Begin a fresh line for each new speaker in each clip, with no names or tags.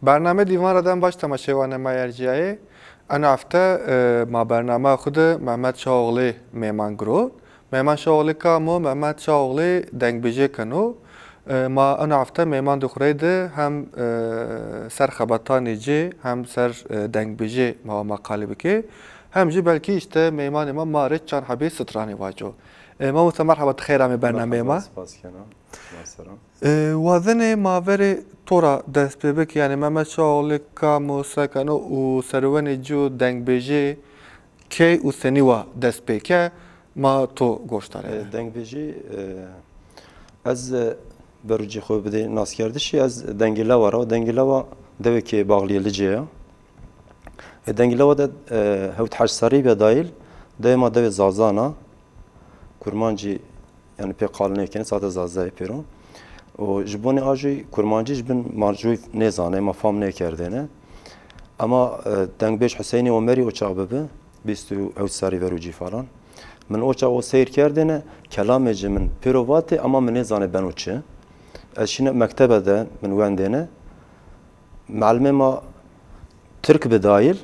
برنامه دیوان ردن باش تماشاوان ما ارجعی انا هفته ما برنامه خود محمد شاغلی میمان گرو میمان شاغلی که مو محمد شاغلی دنگ بیجه کنو ما انا هفته میمان دخورید هم سر خبرتانی جی هم سر دنگ بیجه ما مقاله بکی هم جی بلکی işte میمان ما مارد چند حبی سترانی واجو ما مرحبا خیر می برنامه ما وزن ماوری تورا دست بک یعنی محمد شاغلی که موسیقانو و سروان جو دنگ بیجه کی و سنیوا دست بکه ما تو گوشتاره
دنگ بیجه از بروجی خوب بده ناس کردشی از دنگلا و دنگلا دوی که باغلی لجیه دنگلا ده هوت حج سری بدایل ده ما دوی زازانا کرمانجی yani pek kalın ki zaten zazay peron. O jiboni ajı kurmancı jibin marjuy ne zane ma fam ne kerdene. Ama Dengbeş Hüseyin'i Ömer'i uçağı bebe bistu evsari veruci falan. Men uçağı o seyir kerdene kelameci min perovati ama men ne zane ben uçı. Şimdi mektebede men vendene malme ma Türk bedayil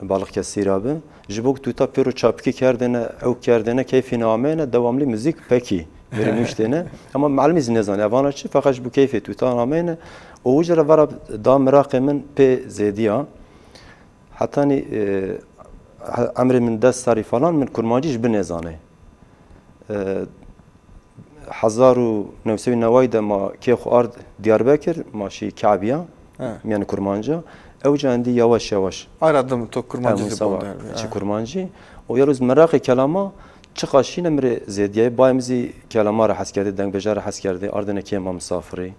balık kesir abi. Jibok tuta pero çapki kerdene ev kerdene keyfine amene devamlı müzik peki verilmiştene ama malmiz ne zan evana çi fakat bu keyfi tuta amene o ucra var da meraqimin pe zediya hatta ni emri min dest sari falan min kurmancı bin nezane hazaru nevsevi nevayda ma keyx ard Diyarbakır maşi Kabiya yani kurmancı Evcendi yavaş yavaş.
Aradım to kurmancı
sabah. Çi kurmancı. O yarız merakı kelama çıkaşine mre zediye bayimizi kelama ra haskerde deng bejar haskerde ardına kema misafiri.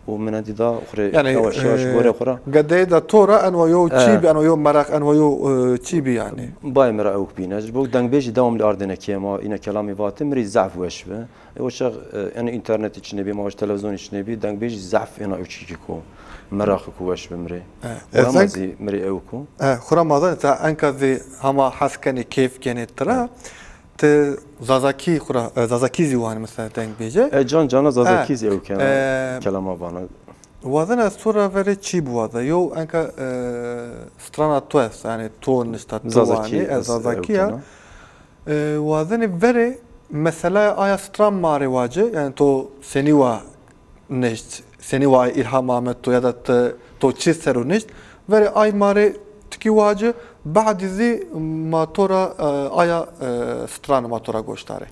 O menadi da
yani
yavaş yavaş gore khora.
Gade da tora anwa yo çibi anwa yo merak anwa yo çibi yani.
Bay mera ev binaj. Bu deng beji devamlı ardına kema ina kelami vatim mri zaf veşve. O şag yani internet içinde bir maaş televizyon içinde bir deng beji zaf ina uçiki ko. مراخ كوش بمري وامازي مري اوكو
خرا مازن تا انكازي هما حسكني كيف كانت ترى ت زازاكي خرا زازاكي زيوان مثلا تنك بيجي
جان زازاكي زي اوكي كلام بانا
وزن الصورة فري تشيب وذا يو انك سترانا تويس يعني تون نشتا زازاكي وزن فري مثلا ايا ستران ماري واجه يعني تو سنيوا نشت seni vay İlham Ahmet to ya da to çizeru nicht ve ay mare tkiwacı ba'dizi motora aya stran motora goştare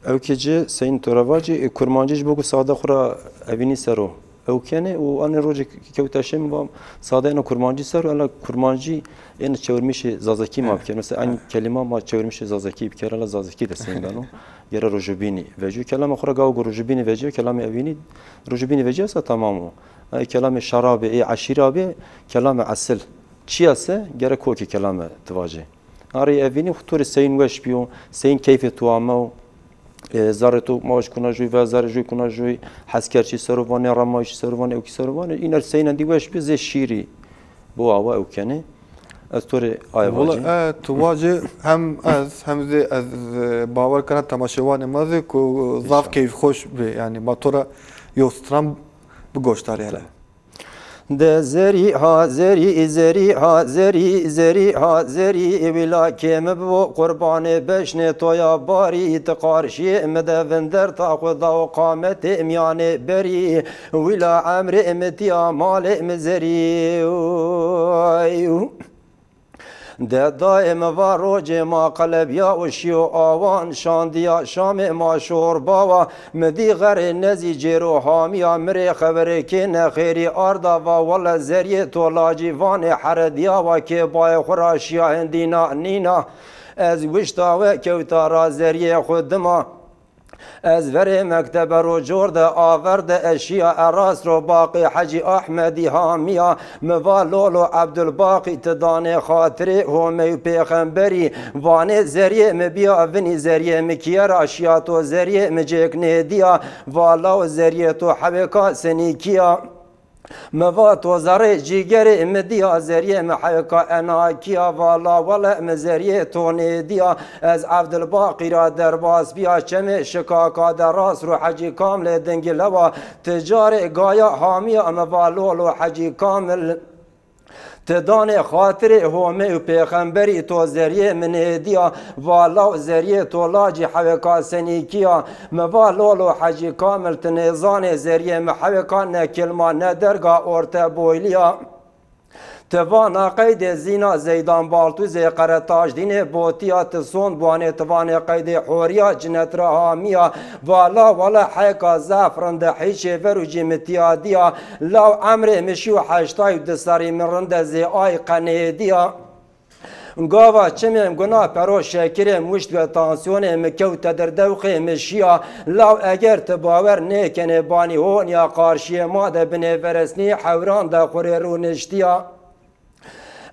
evkeci seyin toravacı kurmancı bu sada khura evini sero evkene o an roje kevtaşem va sada ina kurmancı sero ala kurmancı en çevirmiş zazaki ma bker mesela aynı kelime ma çevirmiş zazaki bker ala zazaki de seyin bano yara rojubini veci kelime khura gav rojubini veci kelime evini rojubini veci ise tamamı ay kelime şarabe aşirabe kelime asıl çiyase gerek o ki kelime tıvacı ari evini xutur seyin veş biyo seyin keyfi tuama زارتو ماش کنه جوی و زار جوی کنه جوی حسکرچی سروانی رمایش سروانی او کی سروانی این سین دیوش به شیری بو آوا او کنه از طور آیواجی
تو واجه هم از باور کنه تماشاوان مازه کو ضاف کیف خوش به یعنی موتورا یوسترام بگوشتاری هله
ده زری ها زری زری ها زری زری ها زری ولا کم بو قربان بشنه تویا باری تقارشی مدوندر تا خدا و قامت امیان بری ولا عمر امتیا مال مزری ده دائم و روج ما قلب یا وشیو آوان شاندیا شام ما شور باوا مدی غر نزی جرو حامیا مری خبر که نخیری آردا و ولا زریه تولاجی وان حردیا و که بای خراشیا هندینا نینا از وشتا و کوتارا زریه خودما از وری مکتب رو جورد آورد اشیا اراس رو باقی حجی احمدی حامیا موالولو عبدالباقی تدان خاطری همی پیغمبری وانه زریه مبیا ونی زریه مکیر اشیاتو زریه مجک ندیا والا زریه تو حبکا سنیکیا مفات وزاره جیگر مدیا زریه محیکا اناکیا والا ولا مزریه تونی دیا از عبدالباقی را درباس بیا چمه شکاکا در راس رو حجی کامل دنگی لوا تجار گایا حامیا مفالول و حجی کامل تدان خاطر هومه و پیغمبری تو زریه من دیا والا زریه تو لاجی حوکا سنیکیا موالولو حجی کامل تنیزان زریه محوکا نکلما ندرگا ارتا بویلیا توانا قید زینا زیدان بالتوز قرطاج دین بوتیات سون بوانه توانا قید حوریا جنت رهامیا والا حیکا زفرن ده حیشه فرو جیمتیا دیا لاو عمر مشیو حشتای دساری من رند زی آی قنیدیا گاوا چمیم گنا پرو شکر مشت و تانسیون مکوت در دوخه مشیا لاو اگر تباور نیکنه بانی هون یا قارشی ماده بنه ورسنی حوران ده خوری رو نشتیا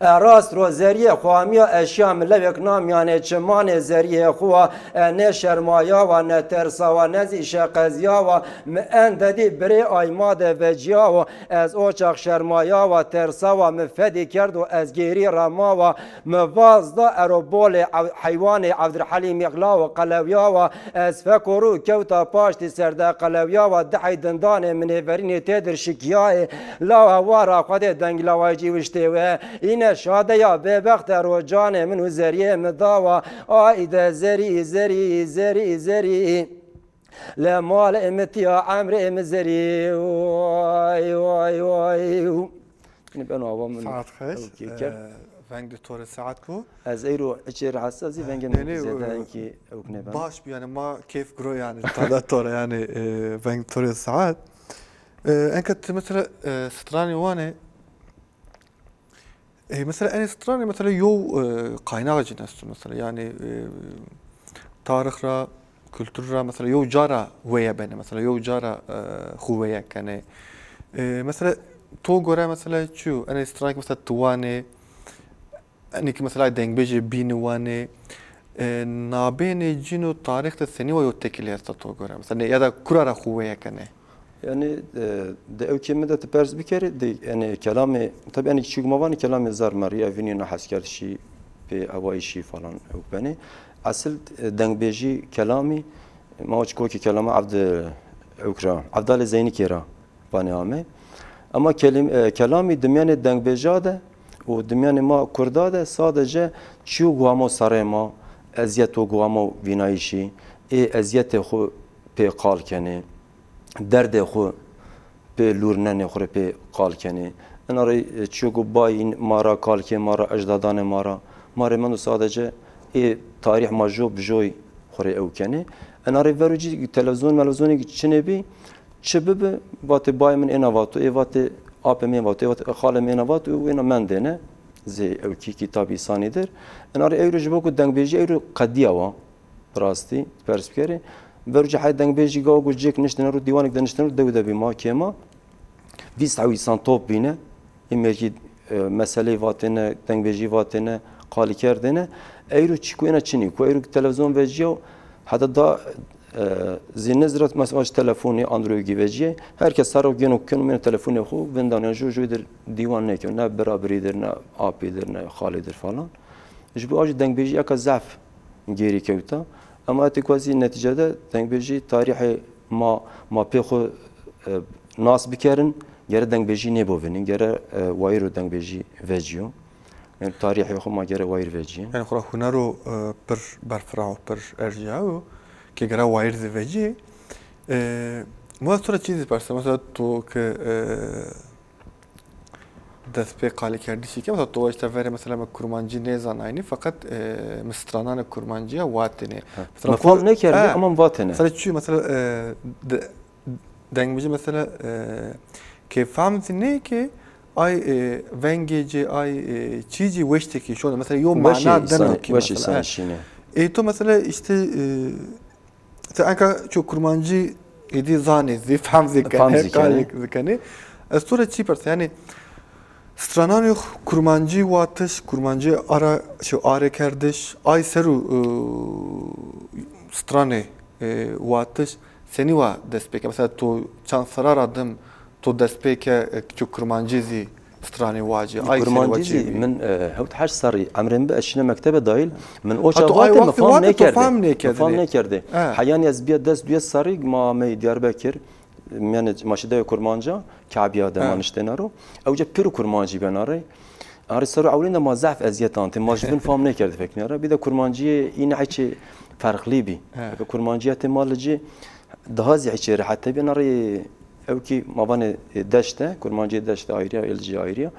راست رو زریه خوامیا اشیا ملوک نام یعنی چمان زریه خوا نه شرمایا و نه ترسا و نه زیش قزیا و انددی بری آیماد وجیا و از اوچاق شرمایا و ترسا و مفدی کرد و از گیری رما و موازدا اروبول حیوان عبدالحلیم اقلا و قلویا و از فکرو کوتا پاشتی سرده قلویا و دحی دندان منورین تدر شکیای لا هوارا خود دنگلاواجی وشتی و این شاده یا ببخت رو جان منو زریه مداوا آیده زری لمال امتیا عمر امزری وای
بنو عوام ساعت خش ونگ دکتور ساعت کو
از ایرو اچر حساسی ونگ زیاده انکی اوکنه
باش بیان ما کیف گرو يعني دكتور يعني ونگ دكتور ساعت انك مثلا ستراني وانه مثلا أنا ستراني مثلا يو قايناغ جنست مثلا يعني تاريخ را كلتور را مثلا يو جارا ويا بينه مثلا يو جارا خويا كان مثلا تو غورا مثلا شو أنا ستراني مثلا تواني أنك مثلا دينج بيجي بينواني نابين جينو تاريخ السنة ويوتكلي هسه تو غورا مثلا يدا كرارا خويا كان
يعني ده او كلمة ده تبرز بكره ده يعني كلامي طبعا يعني شو مباني كلامي زار مريا فيني نحس كرد شيء بأواي شيء فلان أو بني أصل دنگ بيجي كلامي ما هوش كوكي كلامه عبد الله زيني كيرا باني عامه أما كلامي دميان دنگ بيجاده ودميان ما كرداده صادجه شو قوامو سره ما أزيت وقوامو فينايشي أزيت خو بقال كنه درد خو به لورنن خوره به قال کنی اناری چوگو باین مارا قال که مارا اجدادان مارا منو سادجه ای تاریخ ماجو بجوی خوره او کنی اناری وروجی تلویزیونی چنه بی چه به وقت بای من اینا وقت ای وقت آپ من وقت خاله من وقت و اینا من دینه زی او کی کتابی سانی در اناری ایرو جبو کو دنگ بیجی ایرو قدیا و راستی پرسپکری ورجع حد دنگ بيجي جو جيك نشتنا رو ديوانك ده نشتنا رو ده بما كيما فيس عوي سان توب بينا إمجد مسألة واتنا دنگ بيجي واتنا قال كردنا أيرو تشكو إنا تشني كو أيرو تلفزيون بيجيو حتى دا زين نزرت مثلا تلفوني أندرويد بيجي هركس صاروا جنو كانوا من تلفوني خو بندان جو در ديوان نيكو نا برابري در نا آبي در نا خالي در فلان جبو أجد دنگ بيجي أكا زعف جيري كوتا اما اتکوازی نتیجه ده دنگ بیجی تاریخ ما پیخو ناس بکرن گره دنگ بیجی نبودن گره وایر رو دنگ بیجی وجیو یعنی تاریخ خو ما گره وایر وجی
یعنی خورا هنرو پر برفراو پر ارجاو که گره وایر وجی ما صورت چیزی پرسه مثلا تو که دست به قالی کردی که مثلا تو اشته وره مثلا کرمانجی نیزان اینی فقط مسترانان کرمانجی واتنه
مفهوم نکرده اما واتنه
مثلا چی مثلا دنگ میشه مثلا که فهمت نه که ay vengeci ay çiğci veşteki şu anda mesela yo mana demek ki mesela. To mesela işte anka çok kurmancı idi zani zifam zikani sonra çiparsa yani stranani kurmancı vatış kurmancı ara şu are kardeş ay seru strane vatış seni va despek mesela to çansara adım تو دست پیکه چو کرمانجیزی سترانی واجی
کرمانجیزی من هوت 8 سری عمرم به اشنا مکتب دایل من اوچا وقت مفهوم نکرده حیانی از بیاد دست دوی سری ما می دیاربکر من ماشده کرمانجا کعبیا دمانشتنا رو اوجا پیرو کرمانجی بناره آره سر اولین ما ضعف ازیتان تی ماش بن فهم نکرده فکر میاره بیدا کرمانجی این عیچ فرقلی بی کرمانجیات مالجی دهازی عیچ حتی بناره او کی مابان دشته کرمانجی دشته آیریا الجی آیریا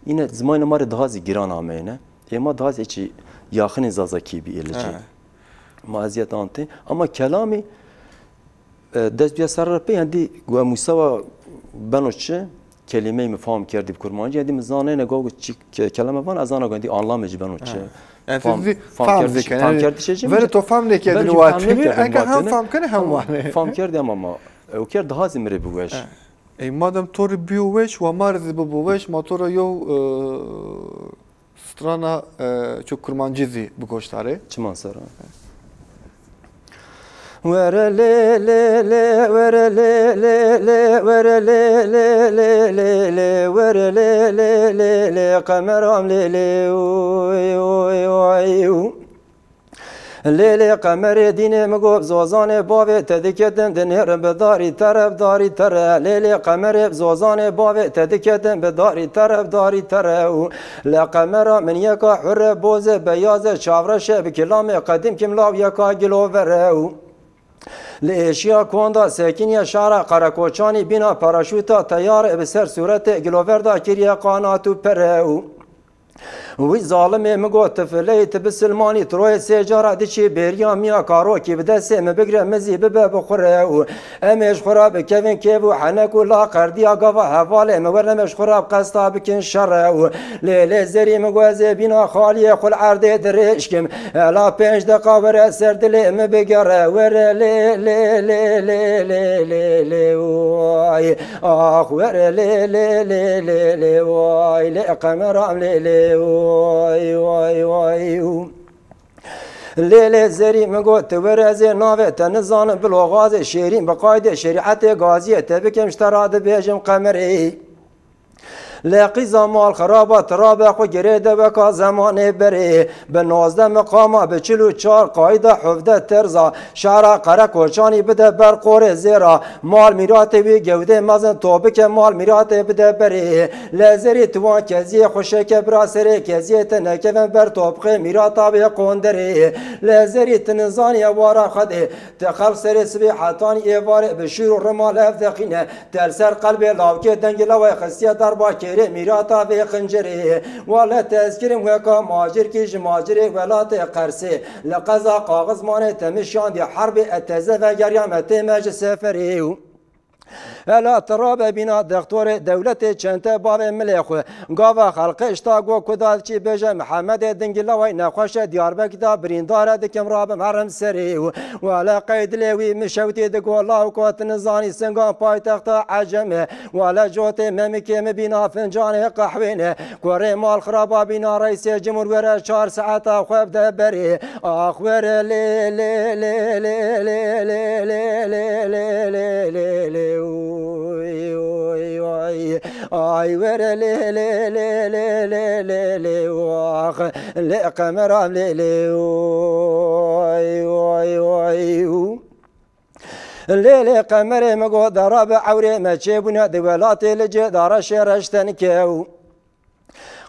این زمان مار دهازی گران آمینه اما دهازی چی یاخن زازکی بی الجی ما ازیتان تی اما کلامی دست بیا سر رپی هندی گوه موسوا بنوچه کلمه مفهوم کردی بکرمانجی هندی مزانه نگاه چی کلمه وان از آن گندی آنلامی جبنوچه
يعني فهم
کردی چه
ولی تو فهم نکردی وقتی اگر هم فهم کنه هم وانه
فهم کردی اما او کرد هازی مری بوش
ای مادم طور بیوش و مارز ببوش ما طور یو سترانا چو کرمانجیزی بگوشتاره
چمان سرا ورا لي لي لي ورا لي لي لي ورا لي لي لي لي لي ورا لي لي لي لي قمرام لي لي لیلی قمر دینه مگوب زوزان باوی تدکتم دنهرم بداری طرف داری تره لیلی قمر زوزان باوی تدکتم بداری طرف داری تره لقمر من یکا حر بوزه بیازه چاورشه بکلام قدیم کملاو یکا گلو وره لاشیا کوندا سکینیا شارع قراکوچانی بینا پاراشوتا تیار بسر صورت گلووردا کریا قاناتو پره وی ظالم مگو تفلی تبسلمانی تروی سجارا دیچی بریا میا کارو کی بدسه مبگره مزی ببه بخوره امش خراب کوین کیو حنکو لا قردیا گوا حواله مورنمش خراب قستا بکن شر لیلی زری مگو زبینا خالی خل عرده درشکم لا 5 دقیقه ور سر دل مبگره ور لی لی لی لی لی لی لی وای اخ ور لی لی لی لی لی وای لی قمرام لی لی وای وای وای لیلی زری مگو تورزی ناوه تنزان بلوغاز شیرین بقاید شریعت غازیه تبکم اشتراد بیجم قمری لقی زمان خرابات رابق و گریده وکا زمان بری به 19 مقاما به 44 قایده حفده ترزا شعر قرکوچانی بده بر قور زیرا مال میرات وی گوده مزن توبک مال میرات بده بری لزری توان کزی خوشک برا سری کزی تنکون بر توبخه میراتا بی قوندری لزری تنزانی وارا خده تخل سری سبی حتانی ایوار بشیر و رمال افدقینه تلسر قلب لاوکی دنگی لوی خسیه در باکی میراتا به خنجری ولا تذکرم وکا ماجر کی جماجر ولات قرسی لقضا کاغذ مانه تمشان دی حرب اتزه و گریامت مج سفری هلا تراب بنا دکتور دولت چنت باب ملخ گاوا خلق اشتاگو کدال چی بجه محمد دنگلوی نخوش دیاربک دا بریندار دکم راب مرم سری ولا قید لوی مشوتی دگو الله کوت نزانی سنگان پایتخت عجمه ولا جوت ممکم بنا فنجان قهوینه کوری مال خرابا بنا رئیس جمهور ور 4 ساعت خوب ده بری اخور لی لی لی لی لی لی لی لی لی آی ور لی لی لی لی لی لی لی واخ لی قمرام لی لی لیلی قمر مگو دراب عوری مچه بنا دولات لجه دارش رشتن کهو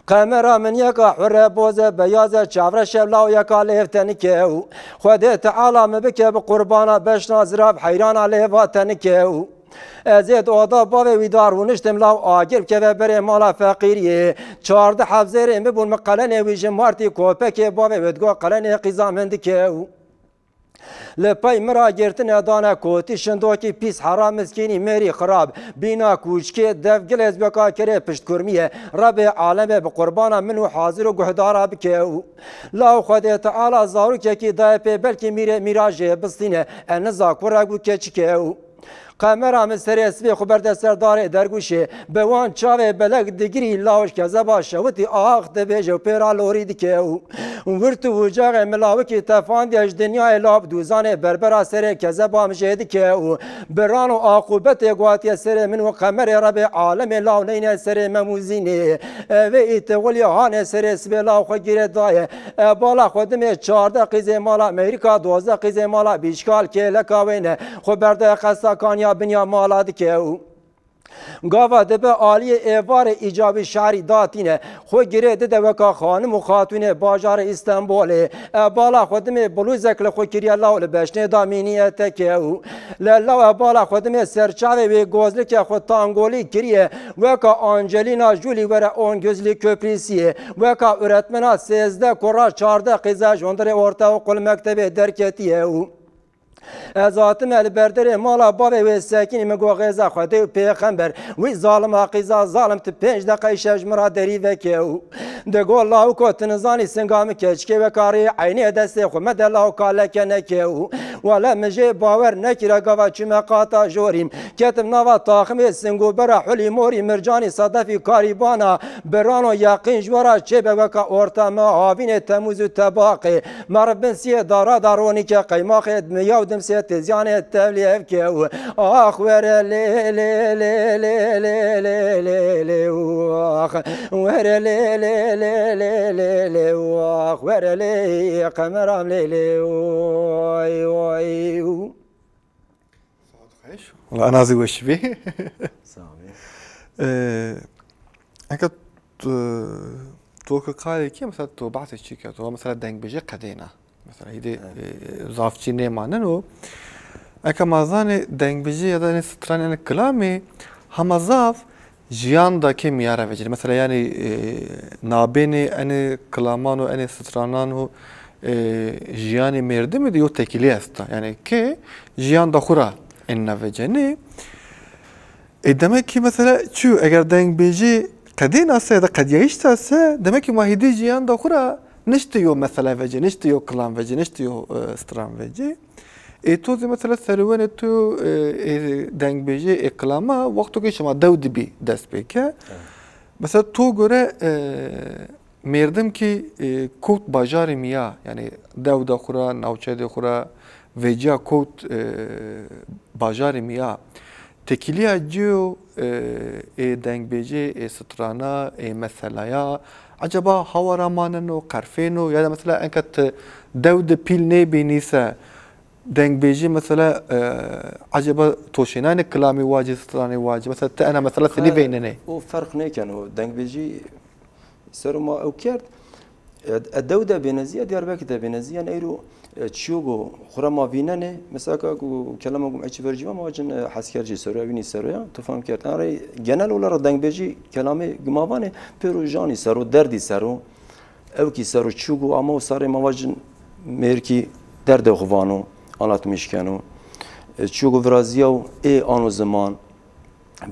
قمرا من یکا حر بوزه بیازه چاور شبلاو یکا لیفتن کهو خود تعالی مبکه بقربانا بشنا زراب حیرانا لیواتن کهو ازید اودا باوی ویدار ونشتم لاو آگیر که بره مالا فقیریه 14 حفظه مبون مقلن ویژه مارتی کوپک باوی ودگو قلن قیزامند کهو لپای مرا گرتن دانه کوتی شندوکی پیس حرام مسکینی مری خراب بینا کوچکی دفگل از بکا کره پشت کرمیه رب عالم به قربانا منو حاضر و گهدارا بکهو لاو خود تعالی زارو که دای پی بلکی میراجه بستینه انزا کورگو که چکهو قمرا مستری اسبی خبر دستردار درگوشه به وان چاوه بلک دگری لاوش که زبا شوتی آخ دبیجو پیرا لوری دکهو ورت وجاغ ملاوکی تفاند اج دنیا لاب دوزانه بربرا سر کذبا مجهد که بران و عاقبت گواتی سر من و قمر رب عالم لاونین سر مموزینه و ایتولی هان سر سبلا خو گیره دای بالا خودم 14 قیزه مالا امریکا 12 قیزه مالا بیشکال که لکاوینه خو برده قصا کانیا بنیا مالا دکه گاوا دبه عالی ایوار ایجابی شهری داتینه خو گیره ده وکا خانم و خاتون باجار استانبول بالا خودم بلوزک لخو کریا لاول بشنه دامینیت که لاو بالا خودم سرچاوه و گوزلک خود تانگولی کریه وکا آنجلینا جولی وره اون گزلی کپریسیه وکا ارتمنا 13 کرا 14 قیزه جندر ارتا و قل مکتب درکتیه ذاتم البردر مالا بابه و ساکین مگو غیزا خواده و پیغمبر وی ظالم حقیزا ظالم ت 5 دقیقه شجمرا دری وکیو دگو الله کو تنزانی سنگام کچکه و کاری عینی دست خو مد الله کالک نکیو ولا مجه باور نکرا گوا چما قاتا جوریم کتم نوا تاخم سنگو برا حلی موری مرجانی صدفی کاریبانا برانو یقین جورا چه به وکا اورتا ما آوین تموز و تباقی مربن سی دارا دارونی که قیماق میاو دم سی تزیان تبلیغ که آخ ور لی لی لی لی لی لی لی آخ ور لی لی لی لی لی لی آخ ور لی قمرام لی لی وای وای
والله انا زي وش بيه انك تو كقال كي مثلا تو بعث الشيكه تو مثلا دنگ بيجي قدينا مثلا هيدي زافچي نه ماننو اكا مازان دنگ بيجي ya da ne strane كلامي هم زاف جيان دا كي مياره وجري مثلا يعني نابيني اني كلامانو اني سترانانو جياني مردم ديو تكيلي استا يعني كي جيان دا خورا ان وجني demek ki mesela şu eğer deng beji kadın ise de kadiyaiş ise demek ki mahidi cihan da kura niştiyor mesela vece niştiyor klan vece niştiyor stran vece to mesela serüven to deng beji klama vakti ki şama davdi bi dest peki mesela to göre merdim ki kut bajarı miya yani davda kura navçede kura vece kut bajarı miya تکیلیا جو دنگ بیجی سترانا مثلا عجبا هوا ماننو قرفینو یا مثلا انکت دود پیل نه بینیسه دنگ بیجی مثلا عجبا توشینان کلامی واجی سترانی واجی مثلا انا مثلا سنی بیننه
او فرق نه کنو دنگ بیجی سر ما او کرد الدودة بنزية ديار باكي بنزية نيرو تشوغو خرما فينانه مثلا كلامكم ايش فرجوا ما وجن حسكرجي سوريا بيني سوريا تفهم كرت انا جنال ولا دنگ بيجي كلامي جماوانه بيرو جاني سرو دردي سرو او كي سرو تشوغو اما صار ما وجن ميركي درد خوانو حالات مشكانو تشوغو فرازيو اي انو زمان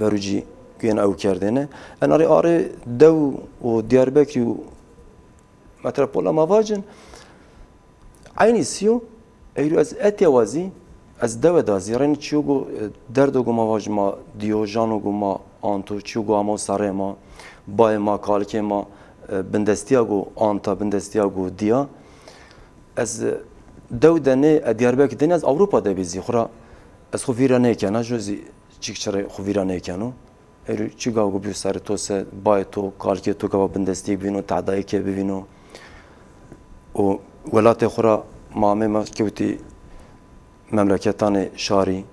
بروجي كين او كردنه انا اري دو وديار باكي متروپولا مواجن عینی سیو ایرو از اتیوازی از دو دازی رن چیوگو دردو گو مواج ما دیوژانو گو ما آنتو چیوگو اما سره ما بای ما کالکه ما بندستیا گو آنتا بندستیا گو دیا از دو دنه دیاربک دنه از اروپا ده بیزی خورا از خویرا نیکنه جوزی چیکچره خویرا نیکنو ایرو چیگاو گو بیو سر تو سه بای تو کالکه تو گو بندستی بینو تعدایی که ببینو و ولات خورا مامه ما كوتي مملكتان شاري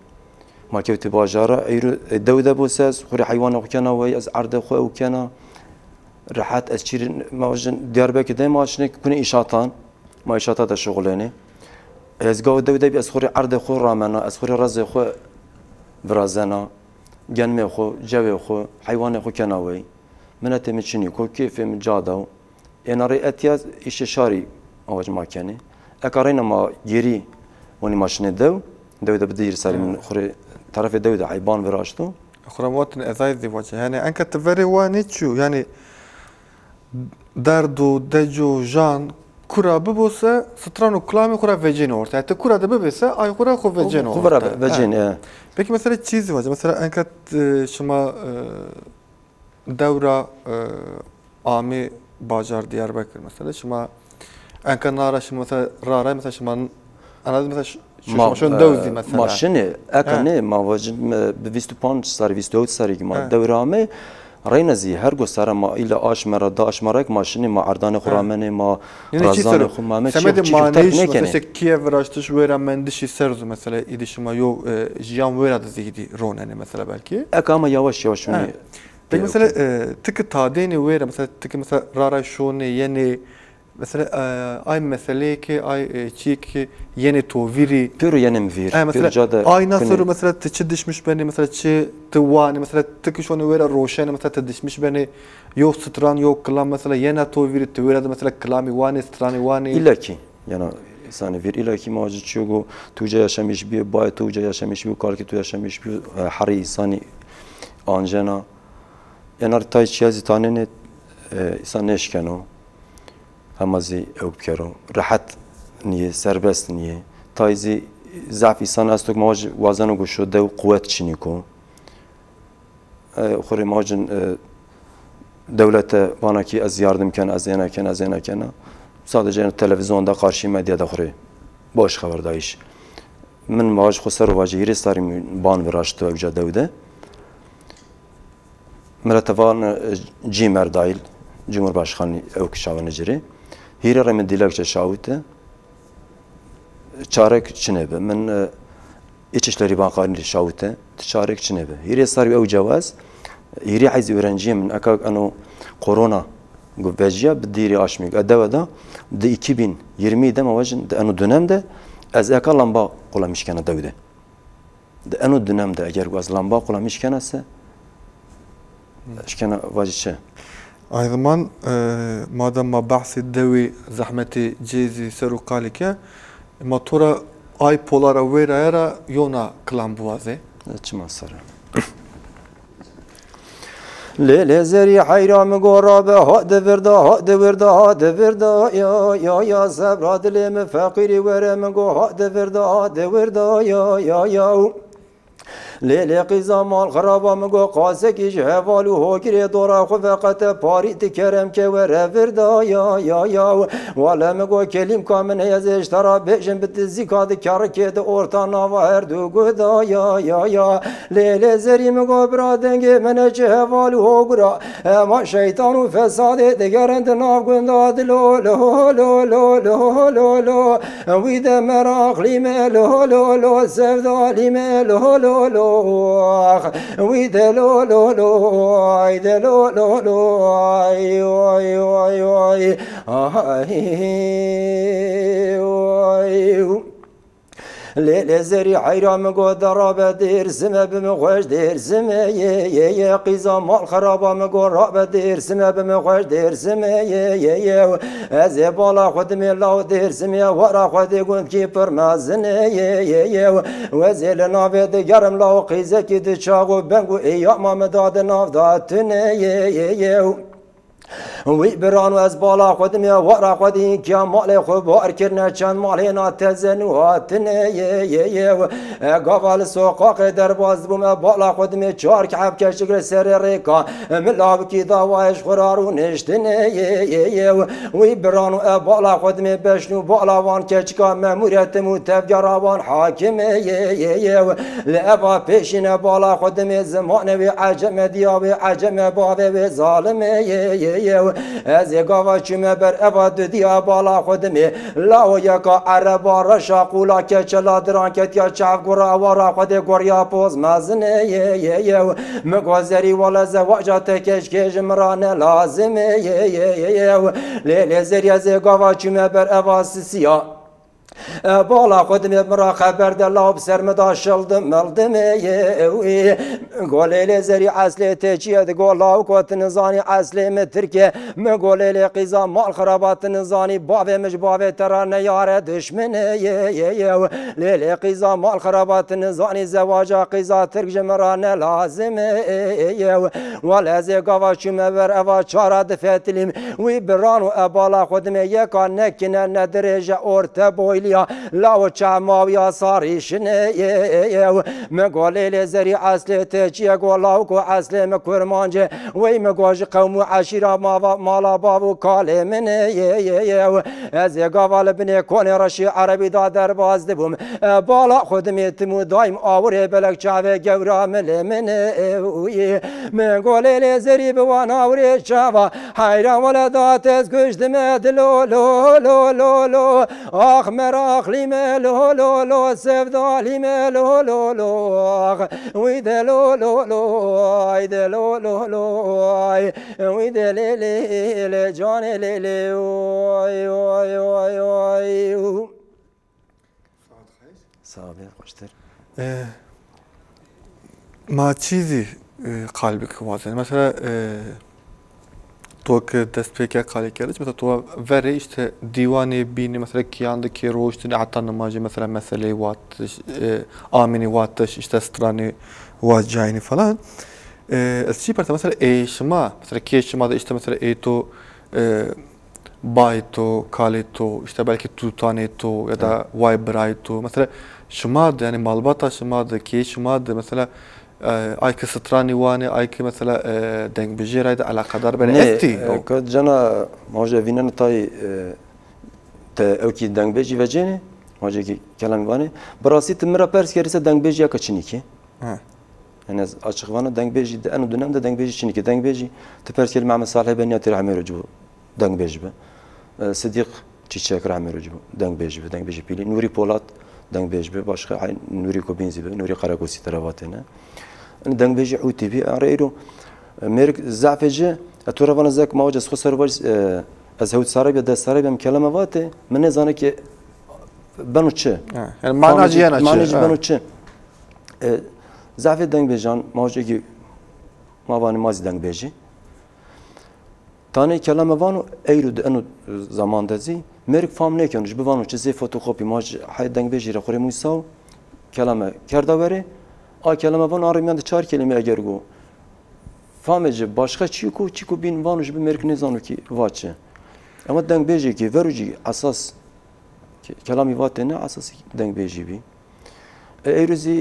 ما كوتي باجارة ايرو دودة بوساس خوري حيوان وكنا وي از عرض خو وكنا راحت اشير ما وجن دياربك دايما شنك كوني اشاطان ما اشاطات شغلانه از جو دودة بي از خوري عرض خو رامنا از خوري رز خو برازنا جنمه خو جو خو حيوان خو كنا وي منات متشني كو كيف من جادو انا رئتياز ايش شاري اواج ما كاني اكارينا ما جيري وني ماشنه دو بدير سالي من خري طرف دو عيبان براشتو
اخرى مواطن ازاي دي وجه يعني انك تفري وانيتشو يعني دردو دجو جان كرا ببوسه سترانو كلامي كرا فيجين اورت يعني كرا دببسه اي كرا خو فيجين
خو برا فيجين
بك مثلا تشيزي وجه مثلا انك شما دوره عامي باجار دياربكر مثلا شما انك نارش مثلا رارا مثلا شمان انا مثلا شو دوزي مثلا
ماشيني اكني ما وجد ب 25 صار 22 صار ما دورامي رينزي هرگو سر ما الى آش مرا داش مرک ماشینی ما عردان خورامنی ما رازان خورامه
سمد مانیش مثلا کیف راشتش ویرا مندشی سرز مثلا ایدیش ما یو جیان ویرا دزیدی روننی مثلا belki
اما yavaş yavaş
mi peki mesela tıkı tadeni vera mesela tıkı mesela rara şone yeni mesela ay mesele ki ay çik yeni toviri
pür yeni mvir
mesela ay nasıl mesela tıçı düşmüş beni mesela çı tıvani mesela tıkı şone vera roşene mesela tıdışmış beni yok stran yok klam mesela yeni toviri tovira da mesela klami vani strani vani
illaki yani sani vir illaki macit çoğu tuca yaşamış bir bay tuca yaşamış bir kalki tu yaşamış bir hari sani anjena yani tay çiğzi tane ne insan neşkeno همازی اوب کرو راحت نیه سربست نیه تایزی ضعف انسان است که ماج وزن و گشوده و قوت چینی کو خوری ماجن دولت وانا کی از yardım کن از اینا کن sadece televizyonda karşı medyada خوری باش خبر دایش من ماج خسر واجی هری ساری بان وراشتو اوجا دوده مرتبان جیمر دایل Cumhurbaşkanı Evkişavanıcırı هیره رم دیلکش شاوته چارک چنبه من İçişleri Bankası şaute çarek çinebe hire sarbi ev cevaz hire hayzi öğrenciye min akak ano korona gubeciya bidiri aşmik adavada de 2020'de mavajin de ano dönemde az akal lamba kulamışken davide de ano dönemde eğer az lamba kulamışken ise şkena vajişe
أي زمان ما دام ما بحث الدوي زحمتي جيزي سرو قالك ما ترى أي بولارا ويرا يرا يونا كلام بوازي
چما سره ليلة زري حيرام قرابة هاد وردا يا زبراد لي مفقيري ورم قو هاد وردا يا لیلی قیزمان خرابا مگو قاسه کیش حوالو هوگیری دورا خو فقط پاریت کرم که وره وردا یا والا مگو کلیم کامن هیزش ترا بیشن بت زیکاد کار که ده ارتا نوا هر دو گدا یا لیلی زری مگو برادنگی من چه حوالو هوگرا اما شیطان و فساد دگرند ناف گنداد لو وید مراق لیمه لو سفدالیمه لو ويدلو لیل زری حیرام گو دراب دیر سمه بمخوش دیر سمه یه قیزا مال خرابام گو راب دیر سمه بمخوش دیر سمه یه از بالا خود میلاو دیر سمه ورا خود گون کی پرمازنه یه و زیل ناوی دگرم لاو قیزه کی دچاگو بنگو ایام مداد ناو داتنه یه وی بران و از بالا خودم یا ورا خودی کیا مال خود بار کرنه چند مال هنا تزنوات یه قبال سوقاق در باز بوم بالا خودم چهار کعب کشگر سر ریکا ملاب کی داوایش خرارو نشتن یه وی بران و بالا خودم بشنو بالا وان کچکا ماموریت مو تفجروان حاکم یه لعبا پیشین بالا خودم زمان و عجم دیا و عجم باب و ظالم یه از گاوا چمه بر اباد دیا بالا خودمی لاو یکا عربا رشا قولا که چلا دران که تیا چاف گورا وارا خود گوریا پوز مزنه یه مگوزری والا زواجا تکش کش مرانه لازم یه لیلی زری از گاوا چمه بر اباس سیا بالا خودم مرا خبر دلاب سرمدا شلدم ملدم گولیل زری اصلی تچیه گولاو کوت نزانی اصلی مترکه مگولیل قیزا مال خرابات نزانی باوی مش باوی ترا نیاره دشمن لیل قیزا مال خرابات نزانی زواجا قیزا ترک جمرانه لازم ولی زی گوا شما بر اوا چارا دفتلیم وی برانو بالا خودم یکا نکنه ندرجه ارته بویلی يا لا وشعما يا صاري شنيه مقولي لزري عسل تجي قول الله عسل مكرمانجه وي مقواج قوم عشيره مالا بابو كالي من از قوال بني كون رشي عربي دا درباز دبم بالا خدمت مو دايم آوره بلک چاوه گورا مل من من قولي لزري بوانا وري شاوا حيران ولدات از گشتم دلو لو لو لو لو آخ مراخ لي لو لو لو سفدا لي لو لو لو آخ ويد لو لو لو ويد لو لو لو ويد لي لي لي جان لي لي وي وي وي وي صابر خوشتر
ما چیزی قلبك وازن مثلا تو که دست پیکر کاری کردی مثلا تو وری işte دیوانی بینی مثلا kiyandaki روشتن حتی نماجی مثلا mesele واتش amini واتش işte strani vacayni falan şey parça mesela eşma mesela keşma da işte mesela eto bayto kalito işte belki tutaneto ya da vibrato mesela şma da yani malbata şma da keşma da mesela ayki strani vani ayki mesela denk bejiraydı alakadar beni etti.
Kad jana maje vinen tay te evki denk beji veceni maje ki kelam vani brasit mera pers kerise denk beji ya kaçiniki. Yani açık vana denk beji de anu dönemde denk beji çiniki denk beji te pers kelim Mehmet Salih ben yatır amir ucu denk beji be. Sıddık Çiçek rahmi ucu denk beji pili Nuri Polat denk beji be başka Nuri Kobinzi be Nuri Karakosi taravatene. دنگ بیشی عوتی بی آریرو مرگ زعفجه اتورا زاك ما وجه خسر باش از هود سرابي ده سرابي ام كلمه واته من زانه ki بنو چه
yani manacı yana
manacı بنو چه زعف دنگ بیجان ما وجه ki ما وانی مازی دنگ بیجی tane kelime vanu eyru de enu zaman dezi merg fam ne könüş bu vanu çizi fotokopi maj hay deng beji re khore musav kelime kerda veri a kelime van arimiyan da çar kelime eger go famece başka çiku bin vanuş bir merg ne zanu ki vaçe ama deng beji ki veruci asas kelami vate ne asas deng beji bi eyruzi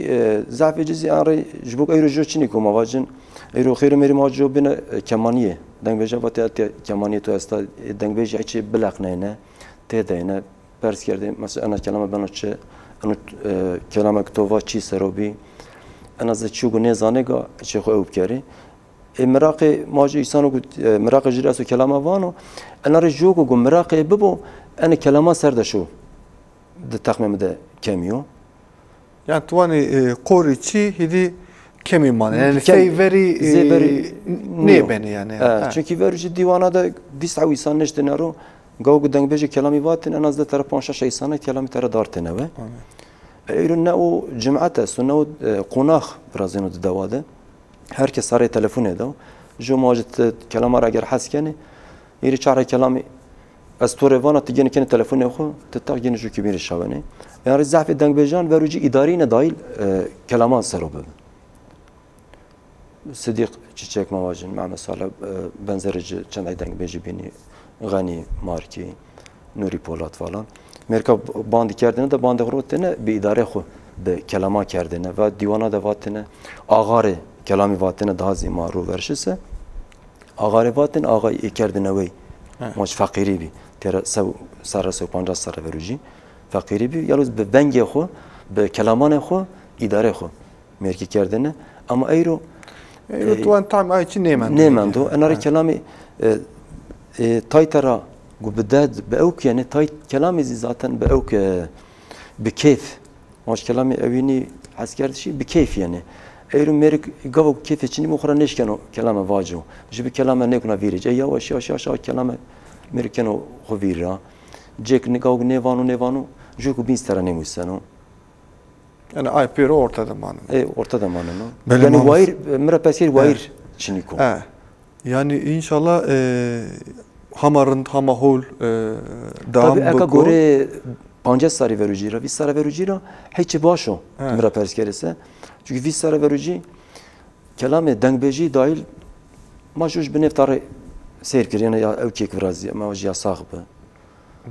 zafecizi arı jbuk eyru joçini ko mavacın eyru khairu meri majo bine kemaniye deng beji vate kemaniye to esta deng beji içi bilaknayne tedayne pers kerde mesela ana kelime ben çe anu kelime ktova çi serobi أنا زد شو قلنا زانيقا شيخ أوب كاري مراقي ماجي إنسانو قلت مراقي جراسو كلامه وانو أنا رجوكو قل مراقي ببو أنا كلامه سرده شو ده تخمم ده كاميو
يعني تواني قوري شي هذي كمي مان يعني زي نيبني يعني
çünkü verici divana da dis'u insan neşte naro قاو قدام بيجي كلامي واتن أنا زد ترى بانشا شيء سنة كلامي ترى دارتنا و ایرون او جمعت است و نو قناخ برازینو دواده هر کی سر تلفن ادا جو ماجت کلام را اگر حس کنه ایری چهار کلامی از تو روان تگین کنه تلفن خو تتاگین جو کی میره شونه یعنی ضعف دنگ بیجان و روجی اداری نه دایل کلامان سروبه صدیق چیچک مواجن مع مثلا بنزرج چند دنگ بیجی بینی غنی مارکی نوری پولات falan Amerika bandı kerdine de bandı rotene bir idare xo be kelama kerdine ve divana da vatine ağare kelami vatine daha zimaru verşise ağare vatin ağay kerdine ve maç fakiri bi tera sara so panja sara veruji fakiri bi yalnız be benge xo be kelamane xo idare xo Amerika kerdine ama eyro
tuan tam ay için
nemendo enare kelami taytara وبداد بأوك يعني تاي كلامي zaten بأوك بكيف ماش كلامي أويني عسكر شيء بكيف يعني ايرو ميرك قبل كيف تشني مخرا نيش كانوا كلامه واجو جيب كلامه نيكونا فيرج اي واش كلامه ميرك كانوا خفيرا جيك نيكاو نيفانو جوكو بينستر نيموسانو
yani ay piro ortada manı.
Ortada manı. Yani vair mera pesir vair çiniko.
Yani inşallah hamarın hamahol
devam bu. Tabii gore panca sarı verucira, vi sarı verucira hiç başo mera peskerese. Çünkü vi sarı veruci kelamı dengbeji dahil majuj beneftar seyir yani ya evkek biraz ma ya sahbe.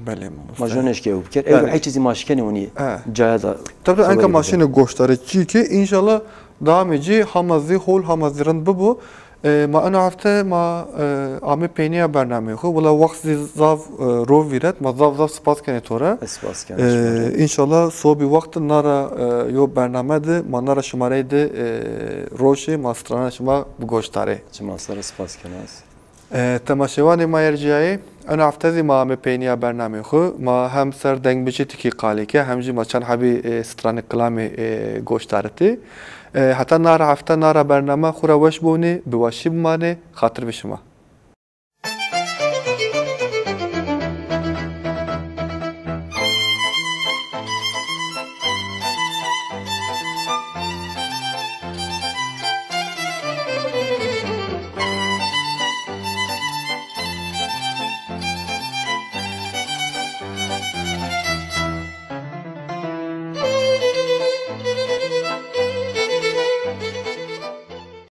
بله
ماجونش که بکر اگر هیچ چیزی ماشکنی ونی جای دا
tabii enka maşını gösteri ki inşallah devam edici hamazı hol hamazı rand bu ما أنا عرفت ما عم بيني برنامج خو ولا وقت زاف رو فيرت ما زاف سباس كني تورا
سپاس کنم
إن شاء الله صوبي وقت نارا يو برنامج ده ما نارا شماره ده روشة ما استرانا شما بگوشتاره
شما سر سپاس کنم
تماشوان ما يرجعي أنا عرفت ما عم بيني برنامج خو ما هم سر دنگ بچتی کی قالی که همجی ما چند حبی استران کلامی گوشتارتی حتی نار هفته نار برنامه خورا وش بونی بواشی بمانه خاطر بشما